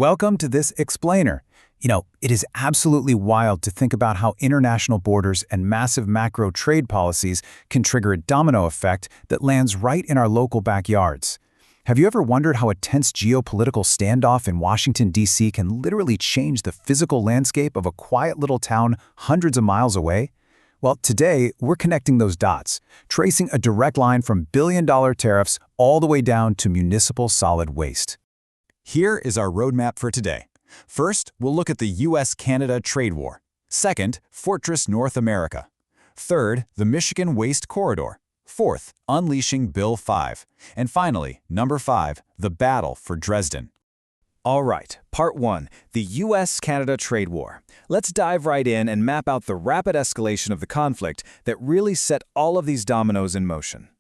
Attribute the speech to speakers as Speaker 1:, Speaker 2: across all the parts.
Speaker 1: Welcome to this explainer. It is absolutely wild to think about how international borders and massive macro trade policies can trigger a domino effect that lands right in our local backyards. Have you ever wondered how a tense geopolitical standoff in Washington, D.C. can literally change the physical landscape of a quiet little town hundreds of miles away? Well, today, we're connecting those dots, tracing a direct line from billion-dollar tariffs all the way down to municipal solid waste.
Speaker 2: Here is our roadmap for today. First, we'll look at the US-Canada trade war. Second, Fortress North America. Third, the Michigan Waste Corridor. Fourth, unleashing Bill 5. And finally, number 5, the battle for Dresden.
Speaker 3: All right, part 1, the US-Canada trade war. Let's dive right in and map out the rapid escalation of the conflict that really set all of these dominoes in motion.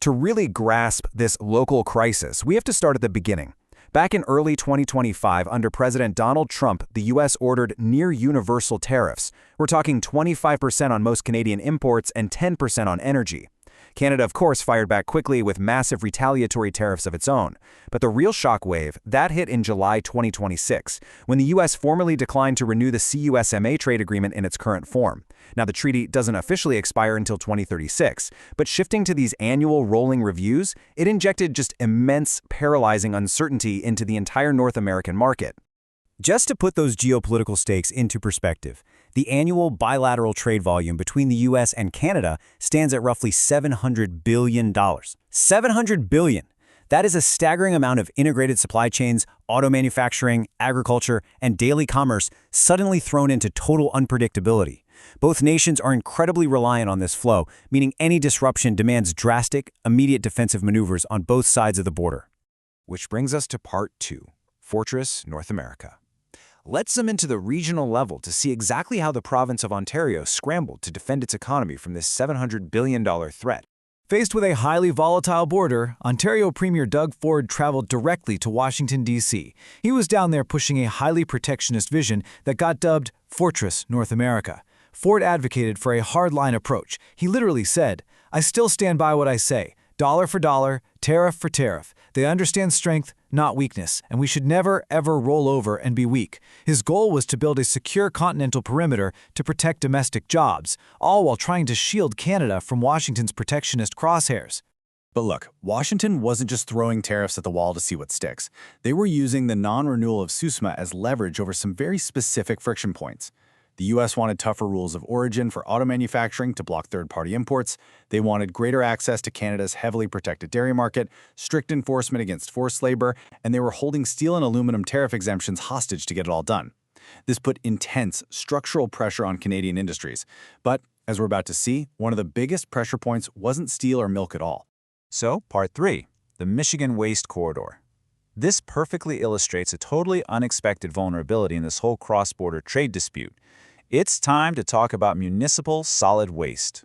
Speaker 3: To really grasp this local crisis, we have to start at the beginning. Back in early 2025, under President Donald Trump, the U.S. ordered near-universal tariffs. We're talking 25% on most Canadian imports and 10% on energy. Canada, of course, fired back quickly with massive retaliatory tariffs of its own. But the real shockwave, that hit in July 2026, when the U.S. formally declined to renew the CUSMA trade agreement in its current form. Now, the treaty doesn't officially expire until 2036, but shifting to these annual rolling reviews, it injected just immense, paralyzing uncertainty into the entire North American market. Just to put those geopolitical stakes into perspective, the annual bilateral trade volume between the U.S. and Canada stands at roughly $700 billion. $700 billion! That is a staggering amount of integrated supply chains, auto manufacturing, agriculture, and daily commerce suddenly thrown into total unpredictability. Both nations are incredibly reliant on this flow, meaning any disruption demands drastic, immediate defensive maneuvers on both sides of the border.
Speaker 2: Which brings us to part 2, Fortress North America. Let's zoom into the regional level to see exactly how the province of Ontario scrambled to defend its economy from this $700 billion threat.
Speaker 3: Faced with a highly volatile border, Ontario Premier Doug Ford traveled directly to Washington, D.C. He was down there pushing a highly protectionist vision that got dubbed Fortress North America. Ford advocated for a hardline approach. He literally said, "I still stand by what I say. Dollar for dollar, tariff for tariff. They understand strength, not weakness, and we should never, ever roll over and be weak." His goal was to build a secure continental perimeter to protect domestic jobs, all while trying to shield Canada from Washington's protectionist crosshairs.
Speaker 2: But look, Washington wasn't just throwing tariffs at the wall to see what sticks. They were using the non-renewal of CUSMA as leverage over some very specific friction points. The U.S. wanted tougher rules of origin for auto manufacturing to block third-party imports. They wanted greater access to Canada's heavily protected dairy market, strict enforcement against forced labor, and they were holding steel and aluminum tariff exemptions hostage to get it all done. This put intense structural pressure on Canadian industries. But, as we're about to see, one of the biggest pressure points wasn't steel or milk at all.
Speaker 1: So, part 3, the Michigan Waste Corridor. This perfectly illustrates a totally unexpected vulnerability in this whole cross-border trade dispute. It's time to talk about municipal solid waste.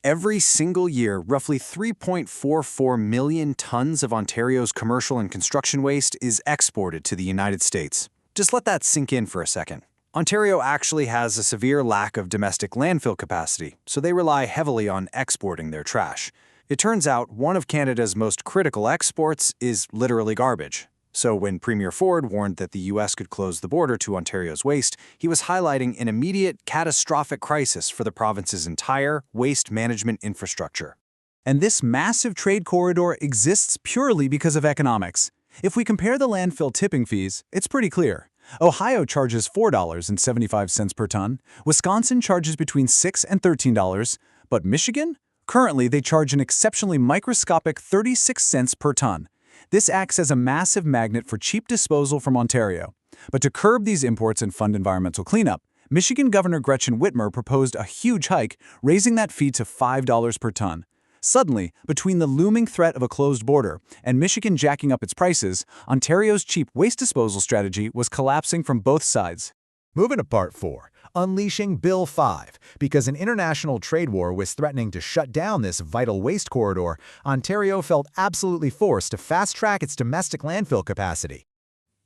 Speaker 2: Every single year, roughly 3.44 million tons of Ontario's commercial and construction waste is exported to the United States. Just let that sink in for a second. Ontario actually has a severe lack of domestic landfill capacity, so they rely heavily on exporting their trash. It turns out one of Canada's most critical exports is literally garbage. So when Premier Ford warned that the U.S. could close the border to Ontario's waste, he was highlighting an immediate, catastrophic crisis for the province's entire waste management infrastructure.
Speaker 3: And this massive trade corridor exists purely because of economics. If we compare the landfill tipping fees, it's pretty clear. Ohio charges $4.75 per ton, Wisconsin charges between $6 and $13, but Michigan? Currently, they charge an exceptionally microscopic 36 cents per ton. This acts as a massive magnet for cheap disposal from Ontario. But to curb these imports and fund environmental cleanup, Michigan Governor Gretchen Whitmer proposed a huge hike, raising that fee to $5 per ton. Suddenly, between the looming threat of a closed border and Michigan jacking up its prices, Ontario's cheap waste disposal strategy was collapsing from both sides.
Speaker 4: Moving to part 4, unleashing Bill 5. Because an international trade war was threatening to shut down this vital waste corridor, Ontario felt absolutely forced to fast-track its domestic landfill capacity.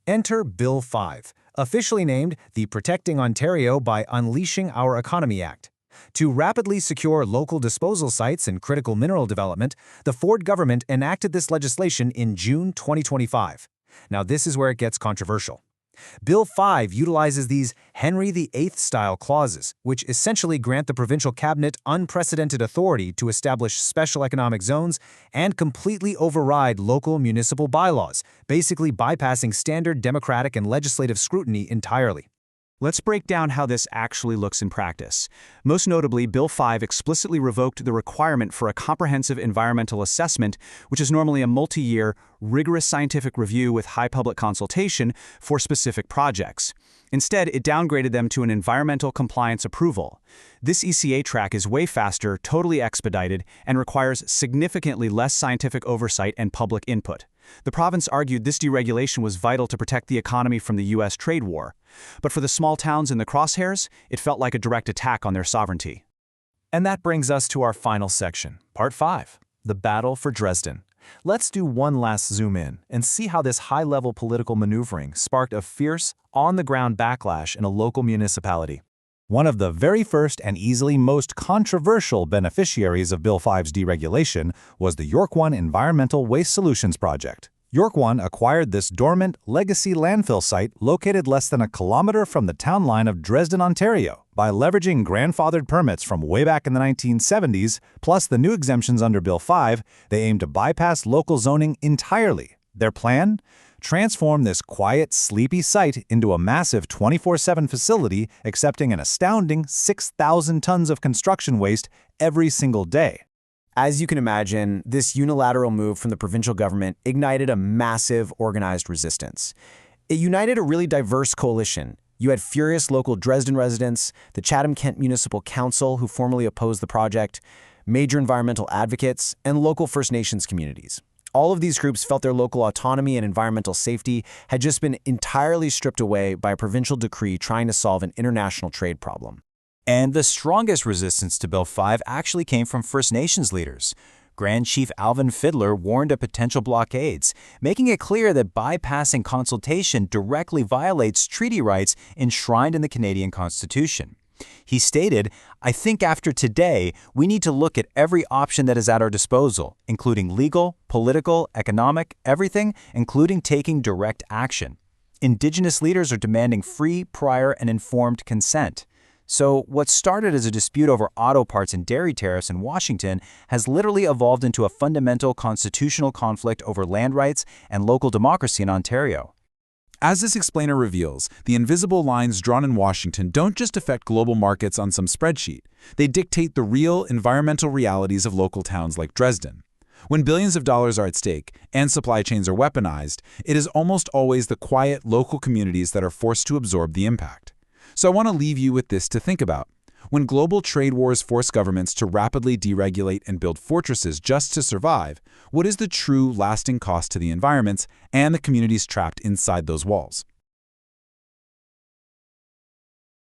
Speaker 4: Enter Bill 5, officially named the Protecting Ontario by Unleashing Our Economy Act. To rapidly secure local disposal sites and critical mineral development, the Ford government enacted this legislation in June 2025. Now, this is where it gets controversial.
Speaker 1: Bill 5 utilizes these Henry VIII-style clauses, which essentially grant the provincial cabinet unprecedented authority to establish special economic zones and completely override local municipal bylaws, basically bypassing standard democratic and legislative scrutiny entirely.
Speaker 3: Let's break down how this actually looks in practice. Most notably, Bill 5 explicitly revoked the requirement for a comprehensive environmental assessment, which is normally a multi-year, rigorous scientific review with high public consultation for specific projects. Instead, it downgraded them to an environmental compliance approval. This ECA track is way faster, totally expedited, and requires significantly less scientific oversight and public input. The province argued this deregulation was vital to protect the economy from the U.S. trade war. But for the small towns in the crosshairs, it felt like a direct attack on their sovereignty.
Speaker 1: And that brings us to our final section, Part 5, the battle for Dresden. Let's do one last zoom in and see how this high-level political maneuvering sparked a fierce, on-the-ground backlash in a local municipality.
Speaker 4: One of the very first and easily most controversial beneficiaries of Bill 5's deregulation was the York One Environmental Waste Solutions Project. York One acquired this dormant, legacy landfill site located less than a kilometer from the town line of Dresden, Ontario. By leveraging grandfathered permits from way back in the 1970s, plus the new exemptions under Bill 5, they aimed to bypass local zoning entirely. Their plan? Transform this quiet, sleepy site into a massive 24/7 facility accepting an astounding 6,000 tons of construction waste every single day.
Speaker 1: As you can imagine, this unilateral move from the provincial government ignited a massive organized resistance. It united a really diverse coalition. You had furious local Dresden residents, the Chatham-Kent Municipal Council, who formally opposed the project, major environmental advocates, and local First Nations communities. All of these groups felt their local autonomy and environmental safety had just been entirely stripped away by a provincial decree trying to solve an international trade problem.
Speaker 3: And the strongest resistance to Bill 5 actually came from First Nations leaders. Grand Chief Alvin Fiddler warned of potential blockades, making it clear that bypassing consultation directly violates treaty rights enshrined in the Canadian Constitution. He stated, "I think after today, we need to look at every option that is at our disposal, including legal, political, economic, everything, including taking direct action. Indigenous leaders are demanding free, prior, and informed consent." So what started as a dispute over auto parts and dairy tariffs in Washington has literally evolved into a fundamental constitutional conflict over land rights and local democracy in Ontario.
Speaker 5: As this explainer reveals, the invisible lines drawn in Washington don't just affect global markets on some spreadsheet. They dictate the real environmental realities of local towns like Dresden. When billions of dollars are at stake and supply chains are weaponized, it is almost always the quiet local communities that are forced to absorb the impact. So I want to leave you with this to think about. When global trade wars force governments to rapidly deregulate and build fortresses just to survive, what is the true lasting cost to the environments and the communities trapped inside those walls?